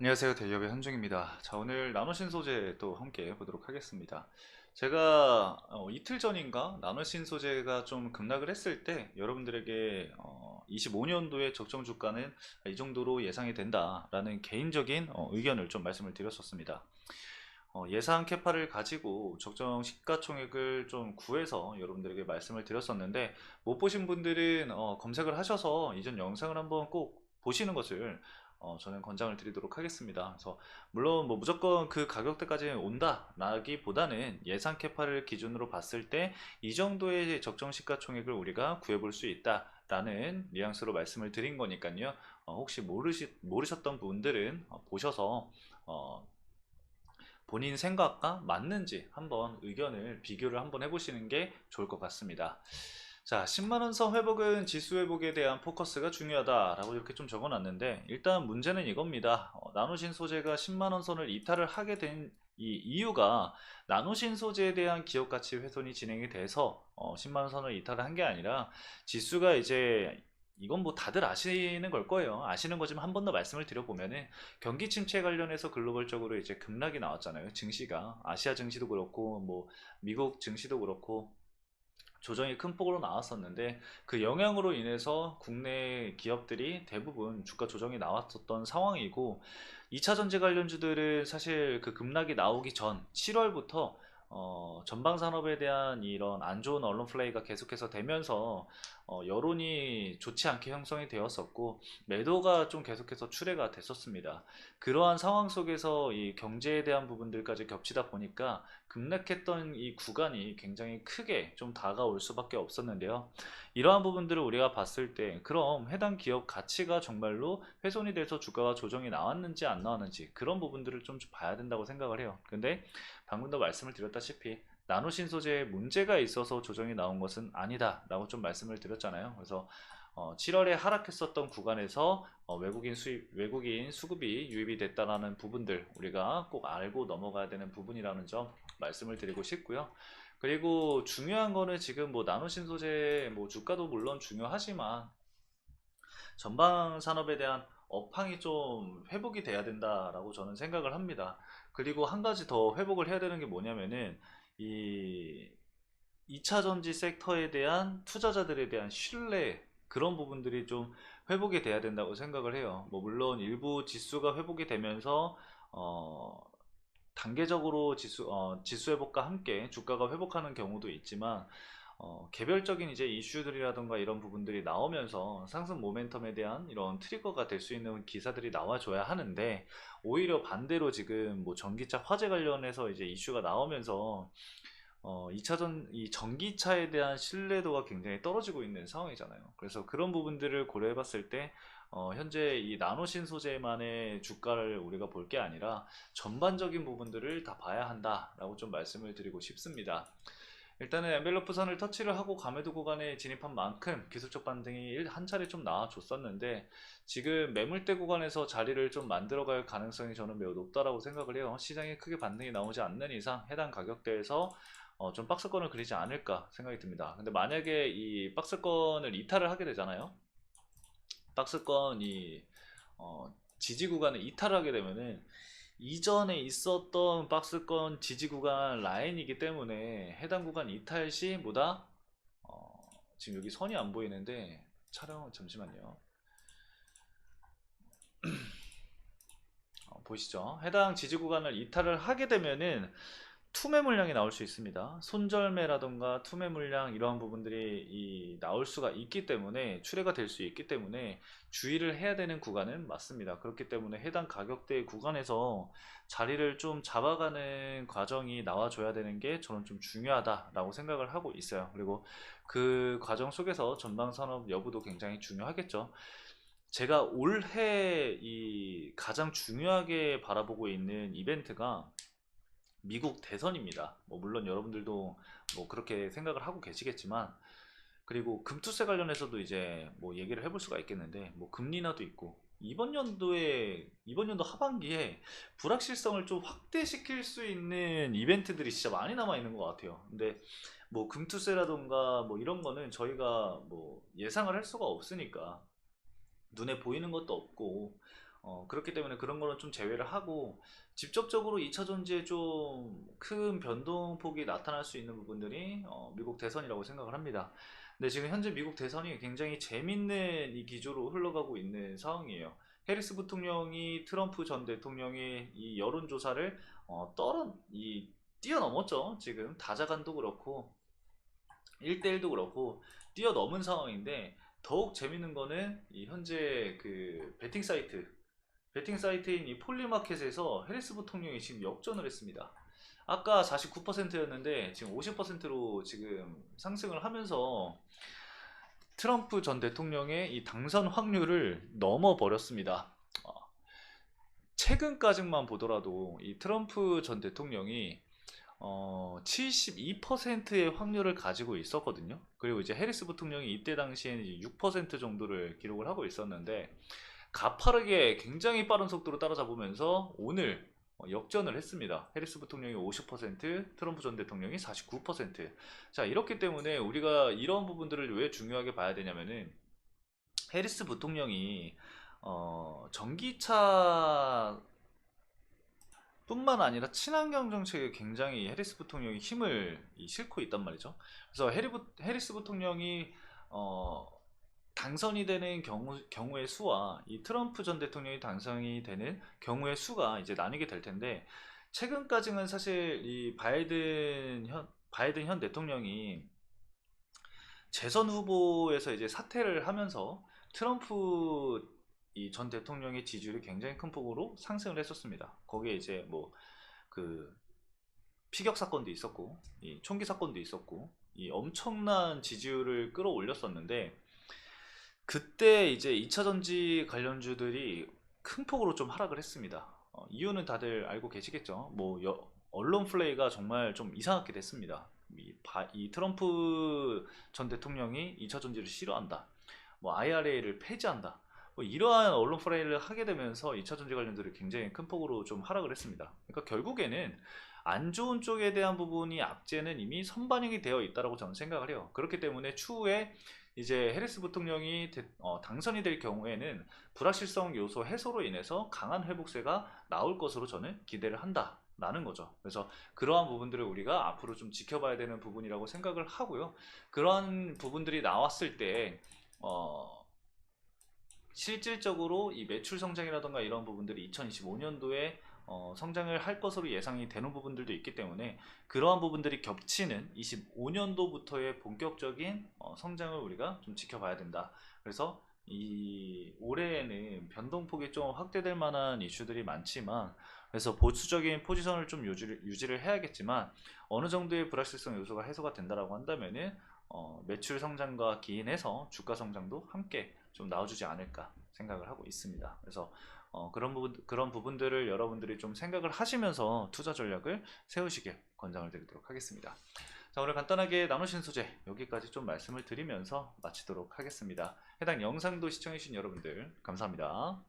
안녕하세요. 대기업의 현중입니다. 자, 오늘 나노신소재 또 함께 해보도록 하겠습니다. 제가 이틀 전인가 나노신소재가 좀 급락을 했을 때 여러분들에게 25년도의 적정 주가는 이 정도로 예상이 된다라는 개인적인 의견을 좀 말씀을 드렸었습니다. 예상 캐파를 가지고 적정 시가총액을 좀 구해서 여러분들에게 말씀을 드렸었는데 못 보신 분들은 검색을 하셔서 이전 영상을 한번 꼭 보시는 것을 저는 권장을 드리도록 하겠습니다. 그래서 물론 뭐 무조건 그 가격대까지 온다라기보다는 예상 캐파를 기준으로 봤을 때 이 정도의 적정 시가총액을 우리가 구해볼 수 있다라는 뉘앙스로 말씀을 드린 거니까요. 혹시 모르셨던 분들은 보셔서 어, 본인 생각과 맞는지 한번 의견을 비교를 한번 해보시는 게 좋을 것 같습니다. 자, 10만원 선 회복은 지수 회복에 대한 포커스가 중요하다라고 이렇게 좀 적어놨는데 일단 문제는 이겁니다. 나노신 소재가 10만원 선을 이탈을 하게 된 이 이유가 나노신 소재에 대한 기업 가치 훼손이 진행이 돼서 10만원 선을 이탈을 한 게 아니라 지수가 이제 이건 뭐 다들 아시는 걸 거예요. 아시는 거지만 한 번 더 말씀을 드려보면은 경기 침체 관련해서 글로벌적으로 이제 급락이 나왔잖아요. 증시가 아시아 증시도 그렇고 뭐 미국 증시도 그렇고 조정이 큰 폭으로 나왔었는데 그 영향으로 인해서 국내 기업들이 대부분 주가 조정이 나왔었던 상황이고 2차 전지 관련주들은 사실 그 급락이 나오기 전 7월부터 전방 산업에 대한 이런 안 좋은 언론 플레이가 계속해서 되면서 여론이 좋지 않게 형성이 되었었고 매도가 좀 계속해서 출회가 됐었습니다. 그러한 상황 속에서 이 경제에 대한 부분들까지 겹치다 보니까 급락했던 이 구간이 굉장히 크게 좀 다가올 수밖에 없었는데요. 이러한 부분들을 우리가 봤을 때 그럼 해당 기업 가치가 정말로 훼손이 돼서 주가가 조정이 나왔는지 안 나왔는지 그런 부분들을 좀 봐야 된다고 생각을 해요. 근데 방금도 말씀을 드렸다시피 나노신 소재에 문제가 있어서 조정이 나온 것은 아니다 라고 좀 말씀을 드렸잖아요. 그래서 7월에 하락했었던 구간에서 외국인 수급이 유입이 됐다라는 부분들 우리가 꼭 알고 넘어가야 되는 부분이라는 점 말씀을 드리고 싶고요. 그리고 중요한 거는 지금 뭐 나노신 소재 뭐 주가도 물론 중요하지만 전방 산업에 대한 업황이 좀 회복이 돼야 된다라고 저는 생각을 합니다. 그리고 한 가지 더 회복을 해야 되는 게 뭐냐면은 이 2차 전지 섹터에 대한 투자자들에 대한 신뢰 그런 부분들이 좀 회복이 돼야 된다고 생각을 해요. 뭐 물론 일부 지수가 회복이 되면서 어, 단계적으로 지수 회복과 함께 주가가 회복하는 경우도 있지만 개별적인 이제 이슈들이라던가 이런 부분들이 나오면서 상승 모멘텀에 대한 이런 트리거가 될 수 있는 기사들이 나와줘야 하는데 오히려 반대로 지금 뭐 전기차 화재 관련해서 이제 이슈가 나오면서 이 전기차에 대한 신뢰도가 굉장히 떨어지고 있는 상황이잖아요. 그래서 그런 부분들을 고려해 봤을 때, 현재 이 나노신 소재만의 주가를 우리가 볼 게 아니라 전반적인 부분들을 다 봐야 한다라고 좀 말씀을 드리고 싶습니다. 일단은 엔벨로프 선을 터치를 하고 가매도 구간에 진입한 만큼 기술적 반등이 한 차례 좀 나와줬었는데 지금 매물대 구간에서 자리를 좀 만들어갈 가능성이 저는 매우 높다라고 생각을 해요. 시장에 크게 반등이 나오지 않는 이상 해당 가격대에서 좀 박스권을 그리지 않을까 생각이 듭니다. 근데 만약에 이 박스권을 이탈을 하게 되잖아요. 박스권이 지지 구간을 이탈을 하게 되면은 이전에 있었던 박스권 지지 구간 라인이기 때문에 해당 구간 이탈 시 뭐다? 지금 여기 선이 안 보이는데 촬영 잠시만요. 보시죠. 해당 지지 구간을 이탈을 하게 되면은 투매 물량이 나올 수 있습니다. 손절매라던가 투매 물량 이러한 부분들이 나올 수가 있기 때문에 출회가 될 수 있기 때문에 주의를 해야 되는 구간은 맞습니다. 그렇기 때문에 해당 가격대 구간에서 자리를 좀 잡아가는 과정이 나와줘야 되는 게 저는 좀 중요하다라고 생각을 하고 있어요. 그리고 그 과정 속에서 전방산업 여부도 굉장히 중요하겠죠. 제가 올해 이 가장 중요하게 바라보고 있는 이벤트가 미국 대선입니다. 뭐 물론 여러분들도 뭐 그렇게 생각을 하고 계시겠지만 그리고 금투세 관련해서도 이제 뭐 얘기를 해볼 수가 있겠는데 뭐 금리 인하도 있고 이번 연도 하반기에 불확실성을 좀 확대시킬 수 있는 이벤트들이 진짜 많이 남아 있는 것 같아요. 근데 뭐 금투세라던가 뭐 이런 거는 저희가 뭐 예상을 할 수가 없으니까 눈에 보이는 것도 없고 그렇기 때문에 그런 거는 좀 제외를 하고 직접적으로 2차 전지에 좀 큰 변동폭이 나타날 수 있는 부분들이 미국 대선이라고 생각을 합니다. 근데 지금 현재 미국 대선이 굉장히 재밌는 이 기조로 흘러가고 있는 상황이에요. 해리스 부통령이 트럼프 전 대통령의 이 여론조사를 뛰어넘었죠. 지금 다자간도 그렇고 1대1도 그렇고 뛰어넘은 상황인데 더욱 재밌는 거는 이 현재 그 베팅 사이트인 이 폴리마켓에서 해리스 부통령이 지금 역전을 했습니다. 아까 49%였는데 지금 50%로 지금 상승을 하면서 트럼프 전 대통령의 이 당선 확률을 넘어버렸습니다. 최근까지만 보더라도 이 트럼프 전 대통령이 72%의 확률을 가지고 있었거든요. 그리고 이제 해리스 부통령이 이때 당시에는 6% 정도를 기록을 하고 있었는데 가파르게 굉장히 빠른 속도로 따라잡으면서 오늘 역전을 했습니다. 해리스 부통령이 50%, 트럼프 전 대통령이 49%. 자, 이렇기 때문에 우리가 이런 부분들을 왜 중요하게 봐야 되냐면은 해리스 부통령이 전기차 뿐만 아니라 친환경 정책에 굉장히 해리스 부통령이 힘을 싣고 있단 말이죠. 그래서 해리스 부통령이 어, 당선이 되는 경우의 수와 이 트럼프 전 대통령이 당선이 되는 경우의 수가 이제 나뉘게 될 텐데 최근까지는 사실 이 바이든 현 대통령이 재선 후보에서 이제 사퇴를 하면서 트럼프 이 전 대통령의 지지율이 굉장히 큰 폭으로 상승을 했었습니다. 거기에 이제 뭐 그 피격 사건도 있었고 이 총기 사건도 있었고 이 엄청난 지지율을 끌어올렸었는데 그때 이제 2차 전지 관련주들이 큰 폭으로 좀 하락을 했습니다. 이유는 다들 알고 계시겠죠. 뭐 언론 플레이가 정말 좀 이상하게 됐습니다. 이 트럼프 전 대통령이 2차 전지를 싫어한다. 뭐 IRA를 폐지한다. 뭐 이러한 언론 플레이를 하게 되면서 2차 전지 관련들이 굉장히 큰 폭으로 좀 하락을 했습니다. 그러니까 결국에는 안 좋은 쪽에 대한 부분이 악재는 이미 선반영이 되어 있다고 저는 생각을 해요. 그렇기 때문에 추후에 이제 해리스 부통령이 당선이 될 경우에는 불확실성 요소 해소로 인해서 강한 회복세가 나올 것으로 저는 기대를 한다. 라는 거죠. 그래서 그러한 부분들을 우리가 앞으로 좀 지켜봐야 되는 부분이라고 생각을 하고요. 그러한 부분들이 나왔을 때, 실질적으로 이 매출 성장이라던가 이런 부분들이 2025년도에 성장을 할 것으로 예상이 되는 부분들도 있기 때문에 그러한 부분들이 겹치는 25년도부터의 본격적인 성장을 우리가 좀 지켜봐야 된다. 그래서 이 올해에는 변동폭이 좀 확대될 만한 이슈들이 많지만 그래서 보수적인 포지션을 좀 유지를 해야겠지만 어느 정도의 불확실성 요소가 해소가 된다라고 한다면은 매출 성장과 기인해서 주가 성장도 함께 좀 나와주지 않을까 생각을 하고 있습니다. 그래서 그런 부분들을 여러분들이 좀 생각을 하시면서 투자 전략을 세우시길 권장을 드리도록 하겠습니다. 자, 오늘 간단하게 나누신 소재 여기까지 좀 말씀을 드리면서 마치도록 하겠습니다. 해당 영상도 시청해주신 여러분들 감사합니다.